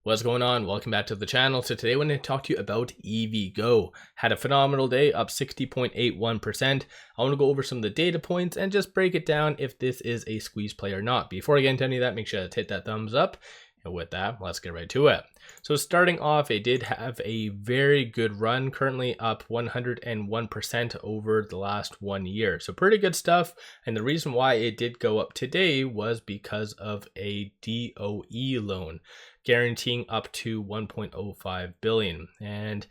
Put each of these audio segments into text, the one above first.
What's going on? Welcome back to the channel. So today I want to talk to you about EVgo. Had a phenomenal day, up 60.81%. I want to go over some of the data points and just break it down if this is a squeeze play or not. Before I get into any of that, make sure to hit that thumbs up. And with that, let's get right to it. So starting off, it did have a very good run, currently up 101% over the last 1 year. So pretty good stuff. And the reason why it did go up today was because of a DOE loan, guaranteeing up to 1.05 billion. And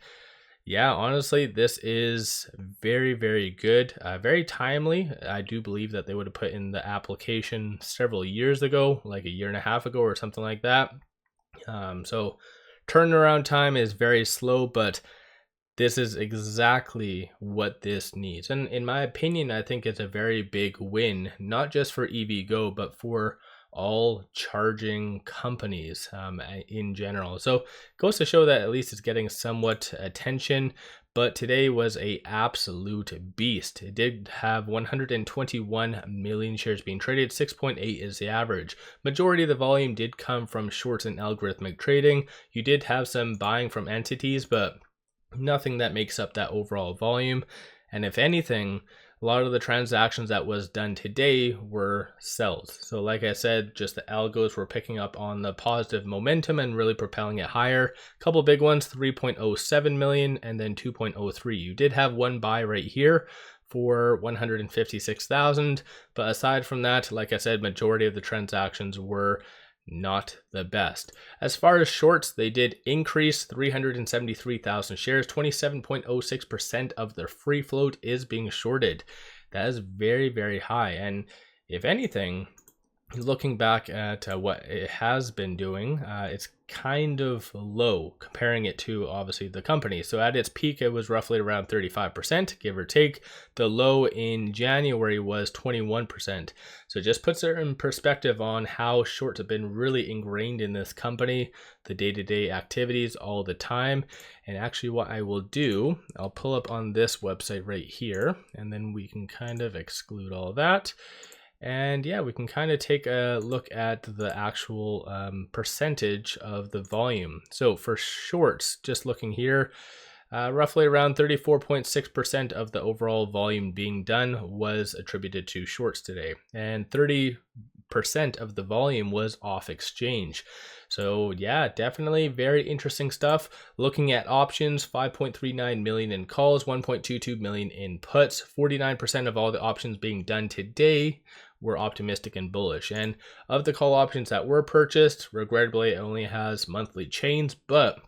yeah, honestly, this is very, very good, very timely. I do believe that they would have put in the application several years ago, like a year and a half ago or something like that. So turnaround time is very slow, but this is exactly what this needs. And in my opinion, I think it's a very big win, not just for EVgo, but for all charging companies in general. So it goes to show that at least it's getting somewhat attention, but today was a absolute beast. It did have 121 million shares being traded. 6.8 is the average. Majority of the volume did come from shorts and algorithmic trading. You did have some buying from entities, but nothing that makes up that overall volume. And if anything, a lot of the transactions that was done today were sells. So like I said, just the algos were picking up on the positive momentum and really propelling it higher. A couple big ones, 3.07 million and then 2.03. You did have one buy right here for 156,000. But aside from that, like I said, majority of the transactions were not the best. As far as shorts, they did increase 373,000 shares. 27.06% of their free float is being shorted. That is very, very high. And if anything, looking back at what it has been doing, it's kind of low comparing it to obviously the company. So at its peak, it was roughly around 35%, give or take. The low in January was 21%. So it just puts it in perspective on how shorts have been really ingrained in this company, the day-to-day activities all the time. And actually what I will do, I'll pull up on this website right here, and then we can kind of exclude all that. And yeah, we can kind of take a look at the actual percentage of the volume. So for shorts, just looking here, roughly around 34.6% of the overall volume being done was attributed to shorts today. And 30% of the volume was off exchange. So yeah, definitely very interesting stuff. Looking at options, 5.39 million in calls, 1.22 million in puts. 49% of all the options being done today were optimistic and bullish. And of the call options that were purchased, regrettably, it only has monthly chains, but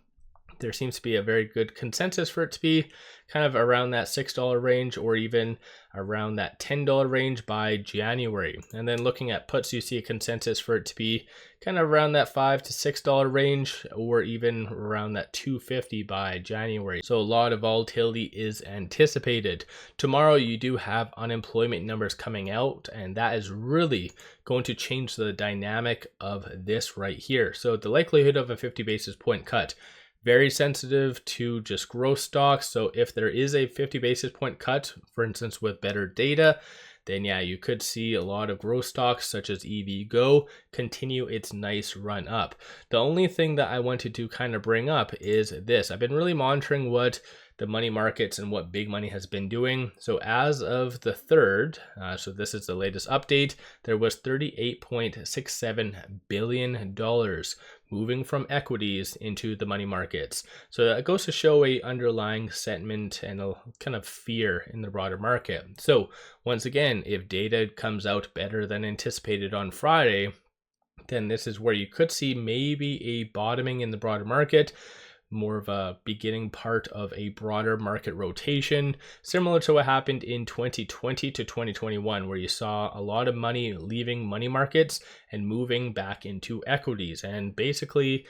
there seems to be a very good consensus for it to be kind of around that $6 range or even around that $10 range by January. And then looking at puts, you see a consensus for it to be kind of around that $5 to $6 range or even around that $2.50 by January. So a lot of volatility is anticipated. Tomorrow you do have unemployment numbers coming out, and that is really going to change the dynamic of this right here. So the likelihood of a 50 basis point cut, very sensitive to just growth stocks. So if there is a 50 basis point cut, for instance, with better data, then yeah, you could see a lot of growth stocks such as EVgo continue its nice run up. The only thing that I wanted to kind of bring up is this. I've been really monitoring what the money markets and what big money has been doing. So as of the 3rd, so this is the latest update, there was $38.67 billion moving from equities into the money markets. So that goes to show a underlying sentiment and a kind of fear in the broader market. So once again, if data comes out better than anticipated on Friday, then this is where you could see maybe a bottoming in the broader market, more of a beginning part of a broader market rotation, similar to what happened in 2020 to 2021, where you saw a lot of money leaving money markets and moving back into equities. And basically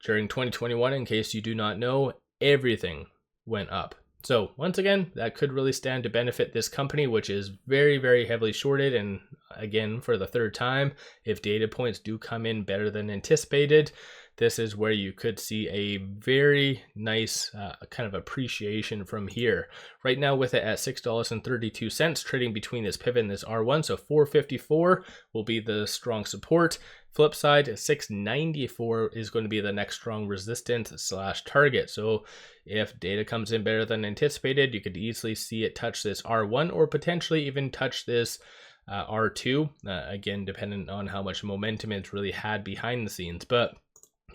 during 2021, in case you do not know, everything went up. So once again, that could really stand to benefit this company, which is very, very heavily shorted. And again, for the 3rd time, if data points do come in better than anticipated, this is where you could see a very nice kind of appreciation from here. Right now with it at $6.32, trading between this pivot and this R1, so 454 will be the strong support. Flip side, 694 is going to be the next strong resistance slash target. So if data comes in better than anticipated, you could easily see it touch this R1 or potentially even touch this R2, again, depending on how much momentum it's really had behind the scenes. But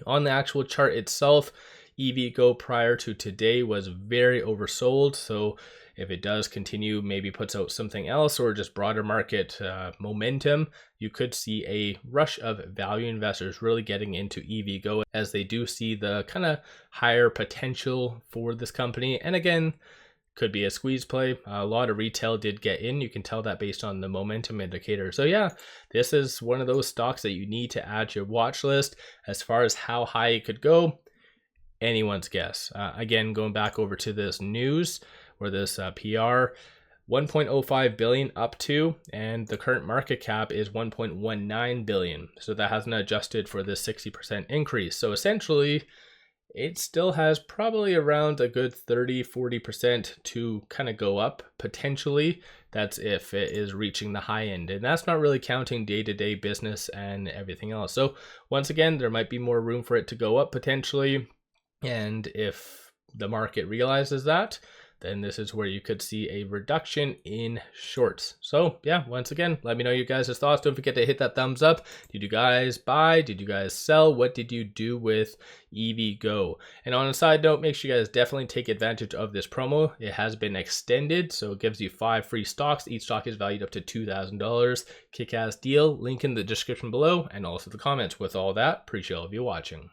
on the actual chart itself, EVgo prior to today was very oversold. So if it does continue, maybe puts out something else or just broader market momentum, you could see a rush of value investors really getting into EVgo as they do see the kind of higher potential for this company. And again, could be a squeeze play. A lot of retail did get in. You can tell that based on the momentum indicator. So yeah, this is one of those stocks that you need to add to your watch list. As far as how high it could go, anyone's guess. Again, going back over to this news or this PR, 1.05 billion up to, and the current market cap is 1.19 billion. So that hasn't adjusted for this 60% increase. So essentially, it still has probably around a good 30-40% to kind of go up potentially. That's if it is reaching the high end, and that's not really counting day-to-day business and everything else. So once again, there might be more room for it to go up potentially, and if the market realizes that, then this is where you could see a reduction in shorts. So yeah, once again, let me know your guys' thoughts. Don't forget to hit that thumbs up. Did you guys buy? Did you guys sell? What did you do with EVgo? And on a side note, make sure you guys definitely take advantage of this promo. It has been extended, so it gives you 5 free stocks. Each stock is valued up to $2,000. Kick-ass deal. Link in the description below and also the comments. With all that, appreciate all of you watching.